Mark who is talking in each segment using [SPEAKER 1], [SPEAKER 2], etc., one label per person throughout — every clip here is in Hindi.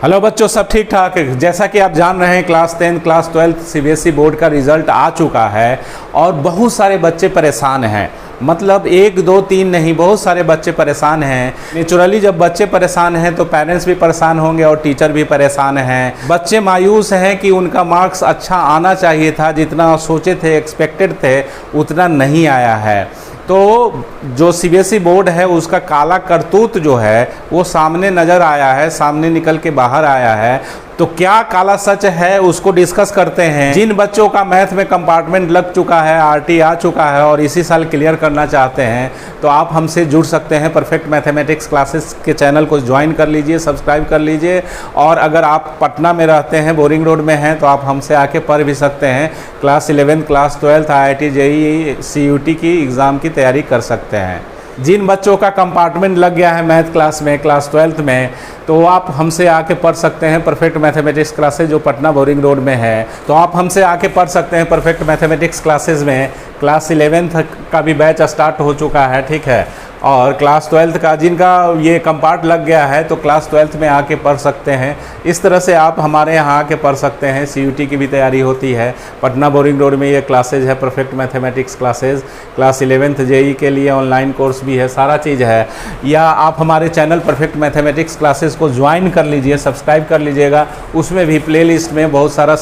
[SPEAKER 1] हेलो बच्चों, सब ठीक ठाक है। जैसा कि आप जान रहे हैं क्लास 10 क्लास 12 सीबीएसई बोर्ड का रिज़ल्ट आ चुका है और बहुत सारे बच्चे परेशान हैं। मतलब 1 2 3 नहीं, बहुत सारे बच्चे परेशान हैं। नेचुरली जब बच्चे परेशान हैं तो पेरेंट्स भी परेशान होंगे और टीचर भी परेशान हैं। बच्चे मायूस हैं कि उनका मार्क्स अच्छा आना चाहिए था, जितना सोचे थे, एक्सपेक्टेड थे, उतना नहीं आया है। तो जो सीबीएसई बोर्ड है उसका काला करतूत जो है वो सामने नज़र आया है, सामने निकल के बाहर आया है। तो क्या काला सच है उसको डिस्कस करते हैं। जिन बच्चों का मैथ में कंपार्टमेंट लग चुका है, आरटी आ चुका है और इसी साल क्लियर करना चाहते हैं तो आप हमसे जुड़ सकते हैं। परफेक्ट मैथमेटिक्स क्लासेस के चैनल को ज्वाइन कर लीजिए, सब्सक्राइब कर लीजिए। और अगर आप पटना में रहते हैं, बोरिंग रोड में हैं, तो आप हमसे आके पढ़ भी सकते हैं। Class 11 class 12 IIT JEE CUT की एग्ज़ाम की तैयारी कर सकते हैं। जिन बच्चों का कंपार्टमेंट लग गया है मैथ क्लास में, क्लास 12 में, तो आप हमसे आके पढ़ सकते हैं। परफेक्ट मैथमेटिक्स क्लासेस जो पटना बोरिंग रोड में है, तो आप हमसे आके पढ़ सकते हैं परफेक्ट मैथमेटिक्स क्लासेस में। क्लास 11 का भी बैच स्टार्ट हो चुका है, ठीक है। और क्लास 12 का जिनका ये कंपार्ट लग गया है तो क्लास 12 में आके पढ़ सकते हैं। इस तरह से आप हमारे यहाँ आके पढ़ सकते हैं। CUT की भी तैयारी होती है। पटना बोरिंग रोड में ये क्लासेज है, perfect mathematics classes. Class 11 JEE के लिए ऑनलाइन कोर्स भी है, सारा चीज़ है। या आप हमारे चैनल परफेक्ट मैथमेटिक्स क्लासेस को ज्वाइन कर लीजिए, सब्सक्राइब कर लीजिएगा। उसमें भी प्लेलिस्ट में बहुत सारा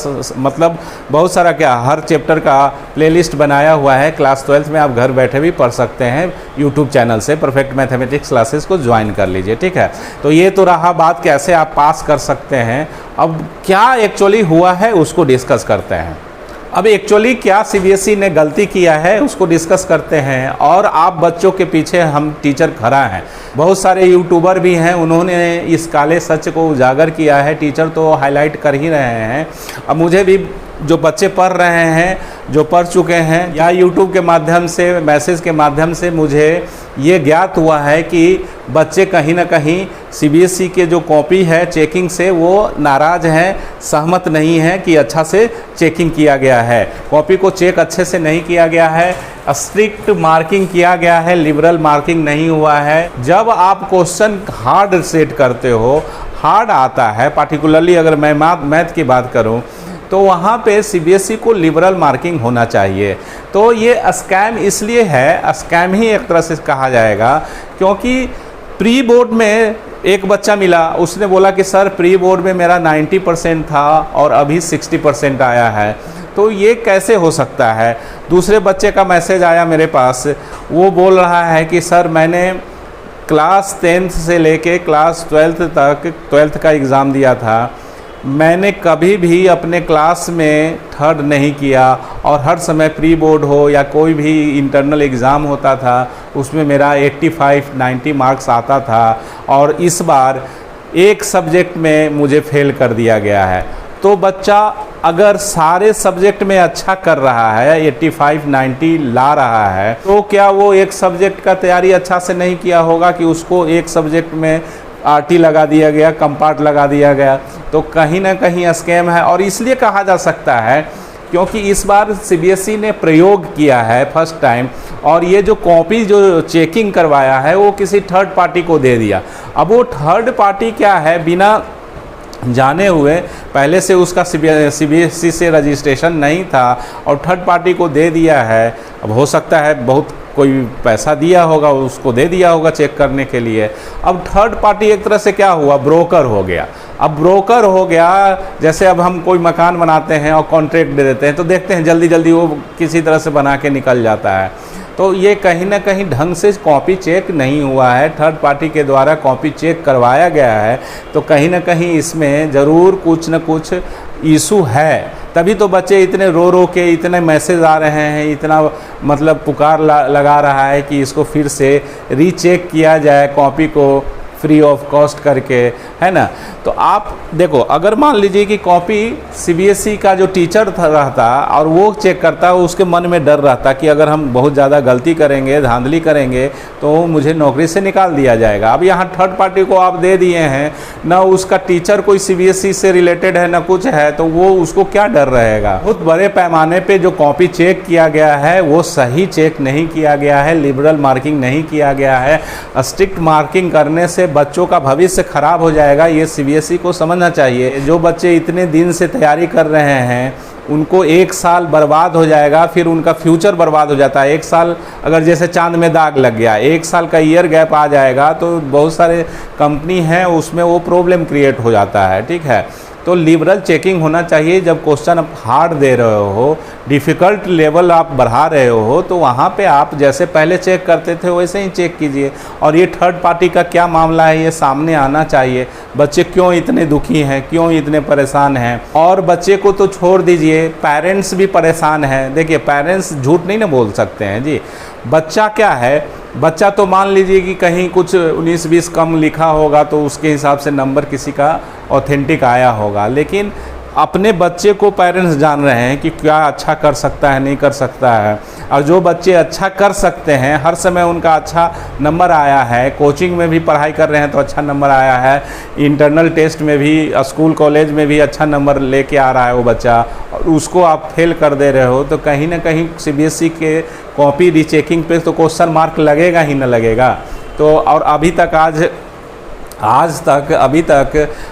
[SPEAKER 1] बहुत सारा क्या, हर चैप्टर का प्लेलिस्ट बनाया हुआ है। क्लास 12 में आप घर बैठे भी पढ़ सकते हैं। यूट्यूब चैनल से परफेक्ट मैथमेटिक्स क्लासेस को ज्वाइन कर लीजिए, ठीक है। तो ये तो रहा बात कैसे आप पास कर सकते हैं। अब क्या एक्चुअली हुआ है उसको डिस्कस करते हैं। अब एक्चुअली क्या सीबीएसई ने गलती किया है उसको डिस्कस करते हैं। और आप बच्चों के पीछे हम टीचर खड़ा हैं। बहुत सारे यूट्यूबर भी हैं, उन्होंने इस काले सच को उजागर किया है। टीचर तो हाईलाइट कर ही रहे हैं। अब मुझे भी जो बच्चे पढ़ रहे हैं, जो पढ़ चुके हैं, या यूट्यूब के माध्यम से, मैसेज के माध्यम से मुझे ये ज्ञात हुआ है कि बच्चे कहीं ना कहीं सीबीएसई के जो कॉपी है चेकिंग से वो नाराज़ हैं, सहमत नहीं हैं कि अच्छा से चेकिंग किया गया है। कॉपी को चेक अच्छे से नहीं किया गया है, स्ट्रिक्ट मार्किंग किया गया है, लिबरल मार्किंग नहीं हुआ है। जब आप क्वेश्चन हार्ड सेट करते हो, हार्ड आता है, पार्टिकुलरली अगर मैं मैथ की बात करूं तो वहाँ पे सीबीएसई को लिबरल मार्किंग होना चाहिए। तो ये स्कैम इसलिए है, स्कैम ही एक तरह से कहा जाएगा, क्योंकि प्री बोर्ड में एक बच्चा मिला, उसने बोला कि सर प्री बोर्ड में मेरा 90% था और अभी 60% आया है। तो ये कैसे हो सकता है। दूसरे बच्चे का मैसेज आया मेरे पास, वो बोल रहा है कि सर मैंने क्लास 10 से लेके क्लास 12 तक 12th का एग्ज़ाम दिया था, मैंने कभी भी अपने क्लास में थर्ड नहीं किया और हर समय प्री बोर्ड हो या कोई भी इंटरनल एग्ज़ाम होता था उसमें मेरा 85-90 मार्क्स आता था और इस बार एक सब्जेक्ट में मुझे फेल कर दिया गया है। तो बच्चा अगर सारे सब्जेक्ट में अच्छा कर रहा है, 85-90 ला रहा है, तो क्या वो एक सब्जेक्ट का तैयारी अच्छा से नहीं किया होगा कि उसको एक सब्जेक्ट में आरटी लगा दिया गया, कंपार्ट लगा दिया गया। तो कहीं ना कहीं स्कैम है। और इसलिए कहा जा सकता है क्योंकि इस बार सीबीएसई ने प्रयोग किया है फर्स्ट टाइम, और ये जो कॉपी जो चेकिंग करवाया है वो किसी थर्ड पार्टी को दे दिया। अब वो थर्ड पार्टी क्या है, बिना जाने हुए पहले से उसका सीबीएसई से रजिस्ट्रेशन नहीं था और थर्ड पार्टी को दे दिया है। अब हो सकता है बहुत कोई पैसा दिया होगा, उसको दे दिया होगा चेक करने के लिए। अब थर्ड पार्टी एक तरह से क्या हुआ, ब्रोकर हो गया। अब ब्रोकर हो गया, जैसे अब हम कोई मकान बनाते हैं और कॉन्ट्रैक्ट दे देते हैं तो देखते हैं जल्दी जल्दी वो किसी तरह से बना के निकल जाता है। तो ये कहीं ना कहीं ढंग से कॉपी चेक नहीं हुआ है, थर्ड पार्टी के द्वारा कॉपी चेक करवाया गया है। तो कहीं ना कहीं इसमें ज़रूर कुछ न कुछ इशू है। तभी तो बच्चे इतने रो रो के इतने मैसेज आ रहे हैं, इतना मतलब पुकार लगा रहा है कि इसको फिर से रीचेक किया जाए कॉपी को फ्री ऑफ कॉस्ट करके, है ना। तो आप देखो, अगर मान लीजिए कि कॉपी सीबीएसई का जो टीचर रहता और वो चेक करता, उसके मन में डर रहता कि अगर हम बहुत ज़्यादा गलती करेंगे, धांधली करेंगे तो मुझे नौकरी से निकाल दिया जाएगा। अब यहाँ थर्ड पार्टी को आप दे दिए हैं, ना उसका टीचर कोई सीबीएसई से रिलेटेड है ना कुछ है, तो वो उसको क्या डर रहेगा। बहुत बड़े पैमाने पे जो कॉपी चेक किया गया है वो सही चेक नहीं किया गया है, लिबरल मार्किंग नहीं किया गया है। स्ट्रिक्ट मार्किंग करने से बच्चों का भविष्य खराब हो जाएगा, ये सीबीएसई को समझना चाहिए। जो बच्चे इतने दिन से तैयारी कर रहे हैं उनको एक साल बर्बाद हो जाएगा, फिर उनका फ्यूचर बर्बाद हो जाता है। एक साल अगर जैसे चांद में दाग लग गया, एक साल का ईयर गैप आ जाएगा तो बहुत सारे कंपनी हैं उसमें वो प्रॉब्लम क्रिएट हो जाता है, ठीक है। तो लिबरल चेकिंग होना चाहिए। जब क्वेश्चन आप हार्ड दे रहे हो, डिफ़िकल्ट लेवल आप बढ़ा रहे हो, तो वहाँ पे आप जैसे पहले चेक करते थे वैसे ही चेक कीजिए। और ये थर्ड पार्टी का क्या मामला है ये सामने आना चाहिए। बच्चे क्यों इतने दुखी हैं, क्यों इतने परेशान हैं। और बच्चे को तो छोड़ दीजिए, पेरेंट्स भी परेशान हैं। देखिए पेरेंट्स झूठ नहीं ना बोल सकते हैं जी। बच्चा क्या है, बच्चा तो मान लीजिए कि कहीं कुछ 19-20 कम लिखा होगा तो उसके हिसाब से नंबर किसी का ऑथेंटिक आया होगा, लेकिन अपने बच्चे को पेरेंट्स जान रहे हैं कि क्या अच्छा कर सकता है, नहीं कर सकता है। और जो बच्चे अच्छा कर सकते हैं, हर समय उनका अच्छा नंबर आया है, कोचिंग में भी पढ़ाई कर रहे हैं तो अच्छा नंबर आया है, इंटरनल टेस्ट में भी, स्कूल कॉलेज में भी अच्छा नंबर लेके आ रहा है वो बच्चा, और उसको आप फेल कर दे रहे हो, तो कहीं ना कहीं सीबीएसई के कॉपी रीचेकिंग पे तो क्वेश्चन मार्क लगेगा ही ना लगेगा। तो और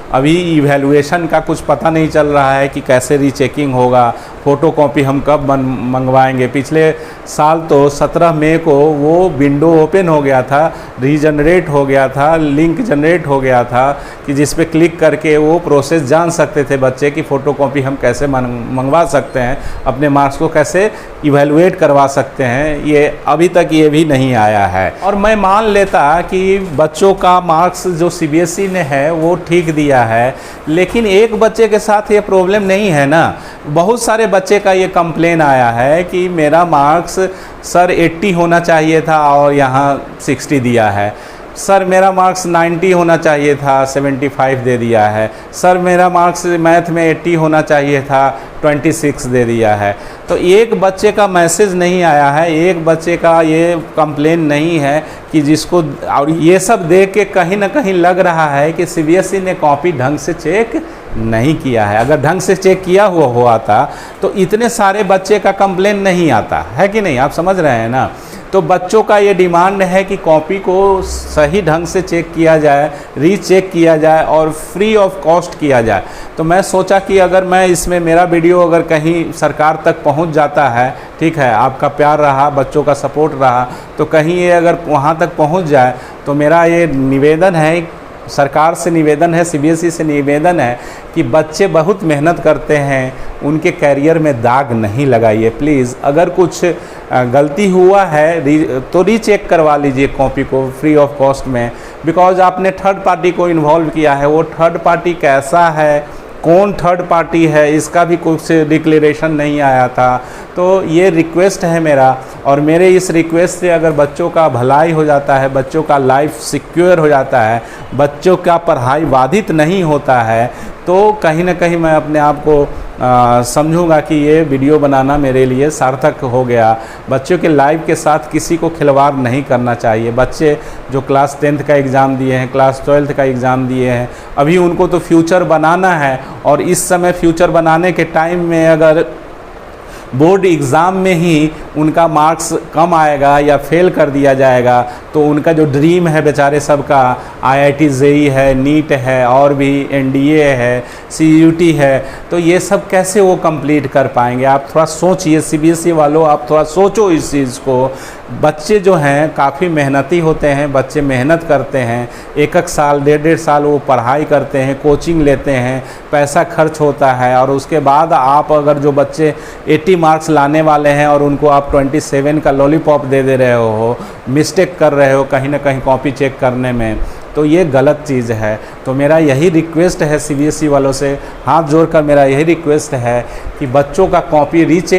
[SPEAKER 1] अभी इवैल्यूएशन का कुछ पता नहीं चल रहा है कि कैसे रीचेकिंग होगा, फ़ोटो कॉपी हम कब मंगवाएंगे। पिछले साल तो 17 मई को वो विंडो ओपन हो गया था, रीजनरेट हो गया था, लिंक जनरेट हो गया था कि जिस पे क्लिक करके वो प्रोसेस जान सकते थे बच्चे की फ़ोटो कॉपी हम कैसे मंगवा सकते हैं, अपने मार्क्स को कैसे इवैल्यूएट करवा सकते हैं। ये अभी तक ये भी नहीं आया है। और मैं मान लेता कि बच्चों का मार्क्स जो सीबीएसई ने है वो ठीक दिया है, लेकिन एक बच्चे के साथ ये प्रॉब्लम नहीं है ना। बहुत सारे बच्चे का ये कंप्लेन आया है कि मेरा मार्क्स सर 80 होना चाहिए था और यहाँ 60 दिया है, सर मेरा मार्क्स 90 होना चाहिए था 75 दे दिया है, सर मेरा मार्क्स मैथ में 80 होना चाहिए था 26 दे दिया है। तो एक बच्चे का मैसेज नहीं आया है, एक बच्चे का ये कंप्लेन नहीं है कि जिसको, और ये सब देख के कहीं ना कहीं लग रहा है कि सीबीएसई ने कॉपी ढंग से चेक नहीं किया है। अगर ढंग से चेक किया हुआ था तो इतने सारे बच्चे का कंप्लेन नहीं आता है कि नहीं, आप समझ रहे हैं ना। तो बच्चों का ये डिमांड है कि कॉपी को सही ढंग से चेक किया जाए, रीचेक किया जाए और फ्री ऑफ कॉस्ट किया जाए। तो मैं सोचा कि अगर मैं इसमें मेरा वीडियो अगर कहीं सरकार तक पहुंच जाता है, ठीक है, आपका प्यार रहा, बच्चों का सपोर्ट रहा, तो कहीं ये अगर वहां तक पहुंच जाए तो मेरा ये निवेदन है, सरकार से निवेदन है, सीबीएसई से निवेदन है कि बच्चे बहुत मेहनत करते हैं, उनके कैरियर में दाग नहीं लगाइए प्लीज़। अगर कुछ गलती हुआ है तो रीचेक करवा लीजिए कॉपी को फ्री ऑफ कॉस्ट में, बिकॉज आपने थर्ड पार्टी को इन्वॉल्व किया है। वो थर्ड पार्टी कैसा है, कौन थर्ड पार्टी है, इसका भी कुछ डिक्लेरेशन नहीं आया था। तो ये रिक्वेस्ट है मेरा, और मेरे इस रिक्वेस्ट से अगर बच्चों का भलाई हो जाता है, बच्चों का लाइफ सिक्योर हो जाता है, बच्चों का पढ़ाई बाधित नहीं होता है, तो कहीं ना कहीं मैं अपने आप को समझूंगा कि ये वीडियो बनाना मेरे लिए सार्थक हो गया। बच्चों के लाइफ के साथ किसी को खिलवाड़ नहीं करना चाहिए। बच्चे जो क्लास 10th का एग्ज़ाम दिए हैं, क्लास 12th का एग्ज़ाम दिए हैं, अभी उनको तो फ्यूचर बनाना है, और इस समय फ्यूचर बनाने के टाइम में अगर बोर्ड एग्ज़ाम में ही उनका मार्क्स कम आएगा या फेल कर दिया जाएगा तो उनका जो ड्रीम है बेचारे सबका, आईआईटी जेई है, नीट है, और भी एनडीए है, सीयूटी है, तो ये सब कैसे वो कंप्लीट कर पाएंगे। आप थोड़ा सोचिए, सीबीएसई वालों आप थोड़ा सोचो इस चीज़ को। बच्चे जो हैं काफ़ी मेहनती होते हैं, बच्चे मेहनत करते हैं, एक साल 1.5 साल वो पढ़ाई करते हैं, कोचिंग लेते हैं, पैसा खर्च होता है, और उसके बाद आप अगर जो बच्चे 80 मार्क्स लाने वाले हैं और उनको आप 27 का लॉलीपॉप दे रहे हो, मिस्टेक कर रहे हो कहीं ना कहीं कॉपी चेक करने में, तो ये गलत चीज़ है। तो मेरा यही रिक्वेस्ट है सीबीएसई वालों से, हाथ जोड़कर मेरा यही रिक्वेस्ट है कि बच्चों का कॉपी रीचेक